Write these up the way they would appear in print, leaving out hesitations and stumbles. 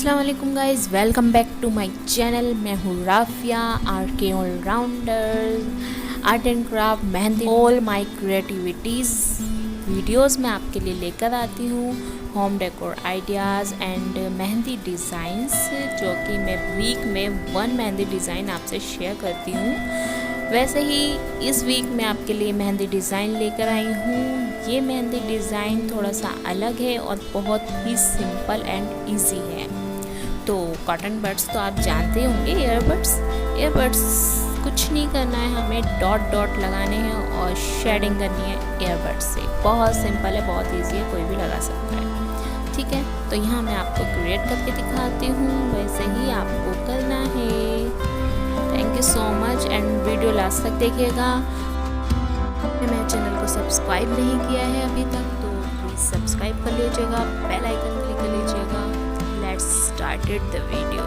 अस्सलाम वालेकुम guys, welcome back to my channel. मैं हूँ Rafia R allrounder art and craft mehndi all my creativities videos में आपके लिए लेकर आती हूँ home decor ideas and mehndi designs, जो कि मैं वीक में 1 मेहंदी डिज़ाइन आपसे शेयर करती हूँ। वैसे ही इस वीक मैं आपके लिए मेहंदी डिज़ाइन लेकर आई हूँ। ये मेहंदी डिज़ाइन थोड़ा सा अलग है और बहुत ही सिंपल एंड इजी है। तो कॉटन बड्स तो आप जानते होंगे, ईयरबड्स कुछ नहीं करना है, हमें डॉट डॉट लगाने हैं और शेडिंग करनी है ईयरबड्स से। बहुत सिंपल है, बहुत इजी है, कोई भी लगा सकता है। ठीक है, तो यहाँ मैं आपको क्रिएट करके दिखाती हूँ, वैसे ही आपको करना है। Thank you so much and video last तक देखिएगा। मेरे चैनल को सब्सक्राइब नहीं किया है अभी तक तो प्लीज़ सब्सक्राइब कर लीजिएगा, बेल आइकन क्लिक कर लीजिएगा। Let's started the video.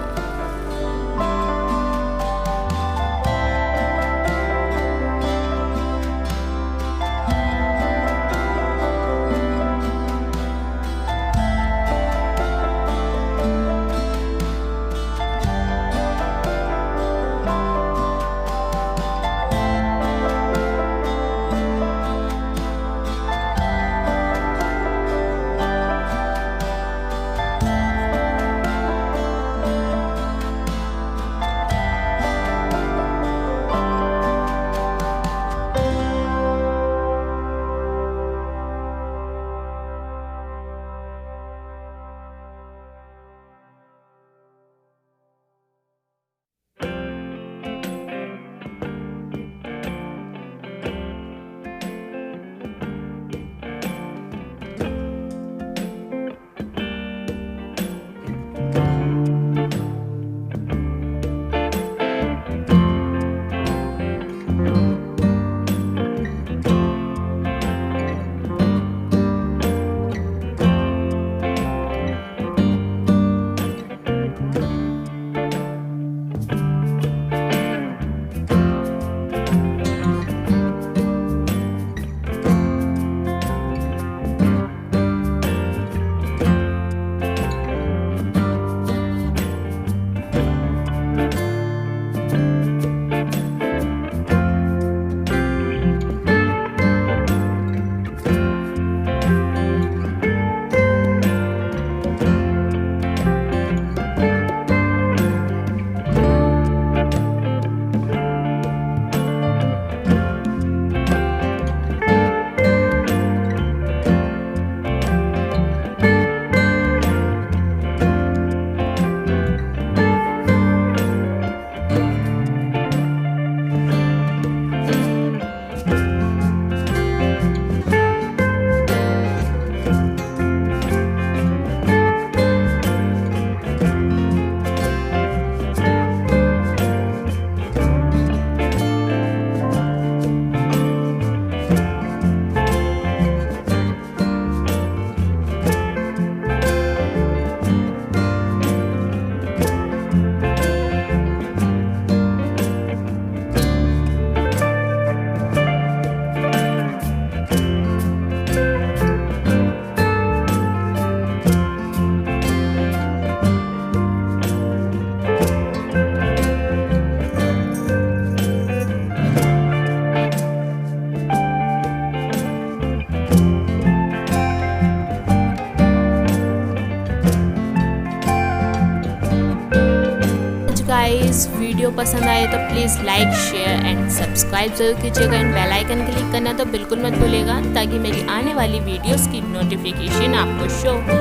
Guys, video पसंद आए तो please like share and subscribe जरूर कीजिएगा एंड बेल आइकन क्लिक करना तो बिल्कुल मत भूलिएगा, ताकि मेरी आने वाली वीडियोस की नोटिफिकेशन आपको शो हो।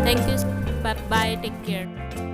Thank you, bye bye, take care.